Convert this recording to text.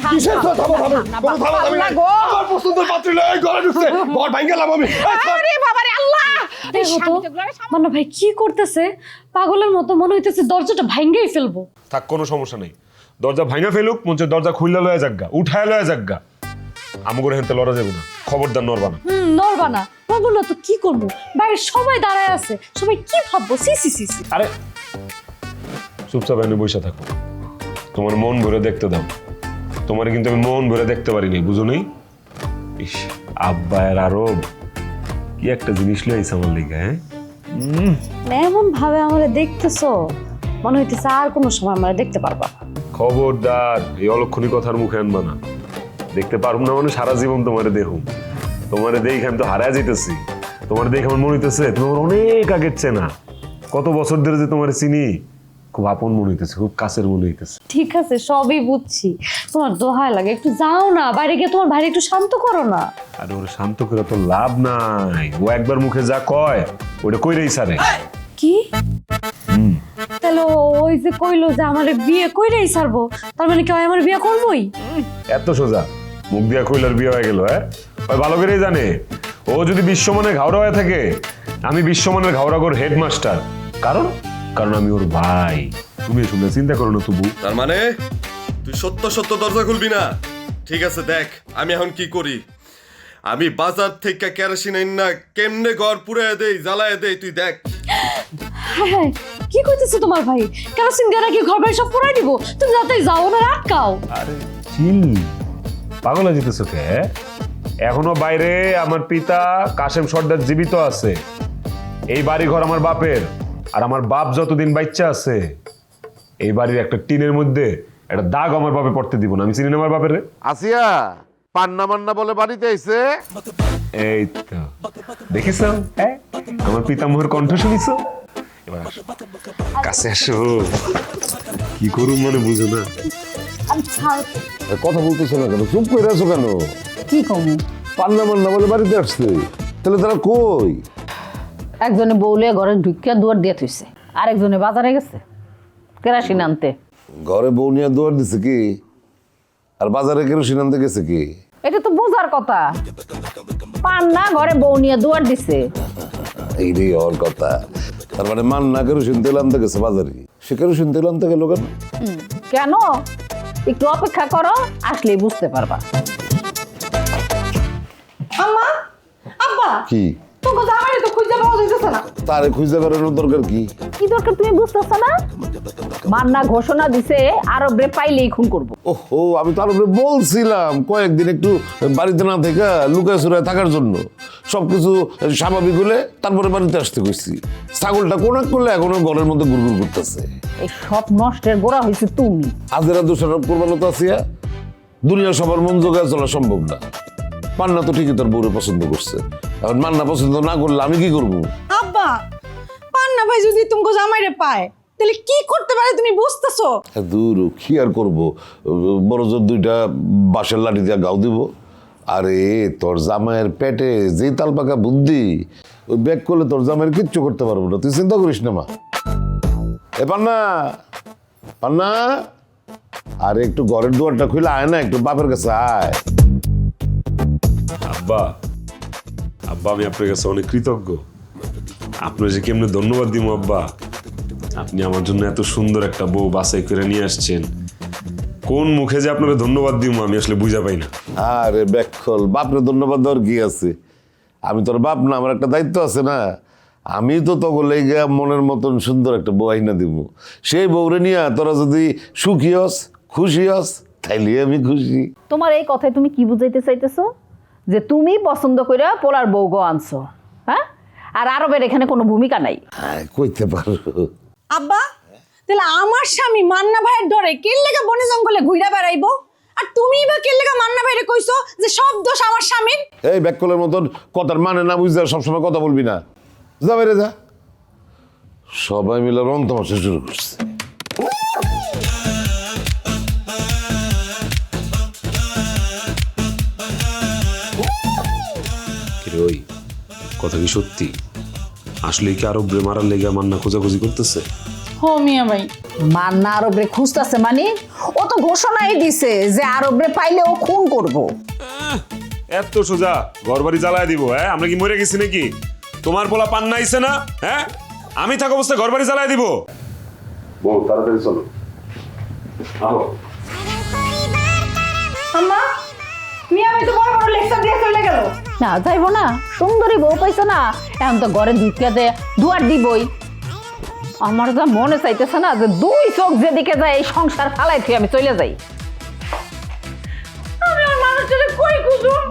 কিসের তো থামো কোনো থামো আমি না আমার পছন্দের পাত্রী লয়ে ঘরে ঢুকছে ঘর ভাঙ গেলাম আমি আরে বাবা রে আল্লাহ মান্না ভাই কি করতেছে পাগলের মতো মনে হইতেছে দরজাটা ভাঙেই ফেলবো থাক কোনো সমস্যা নেই দরজা ভাঙা ফেলুক মঞ্চে দরজা খুললে লয়ে যাগগা উঠায় লয়ে যাগগা আমগরে হেনতে লড়া যাবে না খবরদার নড়বা না নড়বা না পাগল তো কি করবো বাইরে সবাই দাঁড়ায় আছে সবাই কি ভাববো সি সি সি সি আরে চুপচাপ এনে বসে থাকো তোমার মন ভরে দেখতে দাও তোমার কিন্তু আমি মন ভরে দেখতে পারিনি বুঝো নেই ইস আব্বায়ের আরব কি একটা জিনিস লইছে আমার লিগা হ্যাঁ এমন ভাবে আমারে দেখতেছো মনে হইতেছে আর কোনো সময় আমরা দেখতে পারবা না খবরদার এই অলক্ষণী কথার মুখে আনবা না দেখতে পারবো না মানে সারা জীবন তোমারে দেখুম তোমারে দেখে আমি তো হারায় যেতেছি তোমার দেখে আমার মনে হইতেছে তুমি আমার অনেক আগের চেনা কত বছর ধরে যে তোমার চিনি খুব আপন মনে হইতেছে খুব কাছের মনে হইতেছে ঠিক আছে সবই বুঝছি তোমার দোহায় লাগে একটু যাও না বাইরে গিয়ে তোমার ভাইরে একটু শান্ত করো না আরে ওর শান্ত করে তো লাভ নাই ও একবার মুখে যা কয় ওটা কইরেই সারে কি তাহলে ওই যে কইলো যে আমারে বিয়ে কইরেই ছাড়বো তার মানে কি আমার বিয়ে করবোই এত সোজা মুখ দিয়া কইলার বিয়ে হয়ে গেল হ্যাঁ ওই ভালো করেই জানে ও যদি বিশ্বমানের ঘাওড়া হয়ে থাকে আমি বিশ্বমানের ঘাওড়াগর হেডমাস্টার কারণ কারণ আমি ওর ভাই তুমি শুনে চিন্তা করো না তবু তার মানে তুই সত্য সত্য দরজা খুলবি না ঠিক আছে দেখ আমি এখন কি করি আমি বাজার থেকে কেরোসিন আইন না কেমনে ঘর পুড়ায় দেই জ্বালায় দেই তুই দেখ হ্যাঁ কি কইতেছে তোমার ভাই কেরোসিন দিয়ে নাকি ঘর বাড়ি সব পুরাই দিব তুমি যাতে যাও না আটকাও আরে চিল পাগল হয়ে যেতেছো কে এখনো বাইরে আমার পিতা কাশেম সর্দার জীবিত আছে এই বাড়ি ঘর আমার বাপের আর আমার বাপ যতদিন বাচ্চা আছে এই বাড়ির একটা টিনের মধ্যে একটা দাগ আমার বাপে পড়তে দিব না আমি চিনি না আমার বাপের রে আসিয়া পান্না মান্না বলে বাড়িতে আইছে এই তো দেখিস হ্যাঁ আমার পিতামহের কণ্ঠ শুনিস এবার আসো। কাছে আসো কি করুন মানে বুঝো না কথা বলতেছো না কেন চুপ করে আছো কেন কি কমু পান্না মান্না বলে বাড়িতে আসছে তাহলে তারা কই একজনে বউলে ঘরে ঢুকিয়া দুয়ার দিয়ে থইছে আরেকজনে বাজারে গেছে কেরাসিন আনতে ঘরে বউ নিয়ে দুয়ার দিছে কি আর বাজারে কেরোসিন আনতে গেছে কি এটা তো বোঝার কথা পান্না ঘরে বউ নিয়ে দুয়ার দিছে এইটাই হওয়ার কথা তার মানে মান্না কেরোসিন তেল আনতে গেছে বাজারে সে কেরোসিন তেল আনতে গেল কেন কেন একটু অপেক্ষা করো আসলেই বুঝতে পারবা আম্মা আব্বা কি তোকে জামাই তো খুঁজে পাওয়া যাইতেছে না তারে খুঁজে বেড়ানোর দরকার কি কি দরকার তুমি বুঝতেছ না মান্না ঘোষণা দিছে আরব রে পাইলেই খুন করবো ওহো আমি তো আরো বলছিলাম কয়েকদিন একটু বাড়িতে না থেকে লুকায় চুরায় থাকার জন্য সবকিছু স্বাভাবিক হলে তারপরে বাড়িতে আসতে কইছি ছাগলটা কোনাক করলে এখনো ঘরের মধ্যে গুড়গুড় করতেছে এই সব নষ্টের গোড়া হয়েছে তুমি আজেরা দোষারোপ করবানো তো আসিয়া দুনিয়া সবার মন জোগায় চলা সম্ভব না মান্না তো ঠিকই তার বউরে পছন্দ করছে এখন মান্না পছন্দ না করলে আমি কি করবো আব্বা পান্না ভাই যদি তোমাকে জামাইরে পায় তাহলে কি করতে পারে তুমি বুঝতেছো দূর কি আর করবো বড় জোর দুইটা বাঁশের লাঠি দিয়ে গাও দিব আরে তোর জামাইয়ের পেটে যে তাল পাকা বুদ্ধি ওই ব্যাগ করলে তোর জামাইয়ের কিচ্ছু করতে পারবো না তুই চিন্তা করিস না মা এ পান্না পান্না আরে একটু ঘরের দুয়ারটা খুলে আয় না একটু বাপের কাছে আয় আব্বা আব্বা আমি আপনার কাছে অনেক কৃতজ্ঞ আপনার যে কেমনে ধন্যবাদ দিব আব্বা আপনি আমার জন্য এত সুন্দর একটা বউ বাছাই করে নিয়ে আসছেন কোন মুখে যে আপনাকে ধন্যবাদ দিব আমি আসলে বুঝা পাই না আরে ব্যাকল বাপরে ধন্যবাদ দেওয়ার কি আছে আমি তোর বাপ না আমার একটা দায়িত্ব আছে না আমি তো তখন লেগে মনের মতন সুন্দর একটা বউ আইনা দিব সেই বউরে নিয়ে তোরা যদি সুখী হস খুশি হস তাইলে আমি খুশি তোমার এই কথায় তুমি কি বুঝাইতে চাইতেছো যে তুমি পছন্দ করে পোলার বউ গো আনছো হ্যাঁ আর আরবের এখানে কোনো ভূমিকা নাই হ্যাঁ কইতে পারো আব্বা তাহলে আমার স্বামী মান্না ভাইয়ের ডরে কে লেগে বনে জঙ্গলে ঘুইরা বেড়াইবো আর তুমি বা কে লেগে মান্না ভাইরে কইছো যে সব দোষ আমার স্বামীর এই ব্যাকলের মতন কথার মানে না বুঝতে সবসময় কথা বলবি না যা বেরে যা সবাই মিলে রং তামাশা শুরু করছে ওই কথা কি সত্যি আসলে কি আরব রে মারার লেগে মান্না খোঁজাখুঁজি করতেছে হো মিয়া ভাই মান্না আরব রে খুঁজতেছে মানে ও তো ঘোষণাই দিছে যে আরবরে পাইলে ও খুন করব। এত সোজা ঘর বাড়ি জ্বালায় দিব? হ্যাঁ, আমরা কি মরে গেছি নাকি? তোমার পোলা পান্না আইছে না? হ্যাঁ, আমি থাকা অবস্থায় ঘর বাড়ি জ্বালায় দিব? বউ তাড়াতাড়ি চলো। আহো। আম্মা মিয়া ভাই তো বড় বড় লেকচার দিয়ে চলে গেল। না যাইব না, সুন্দরী বউ পাইছে না, এখন তো ঘরে ঢুকিয়াতে দুয়ার দিবই। আমার যা মনে চাইতেছে না যে দুই চোখ যেদিকে যায় এই সংসার ফালাই থেকে আমি চলে যাই। আমি আর মানুষটারে কই খুঁজুম?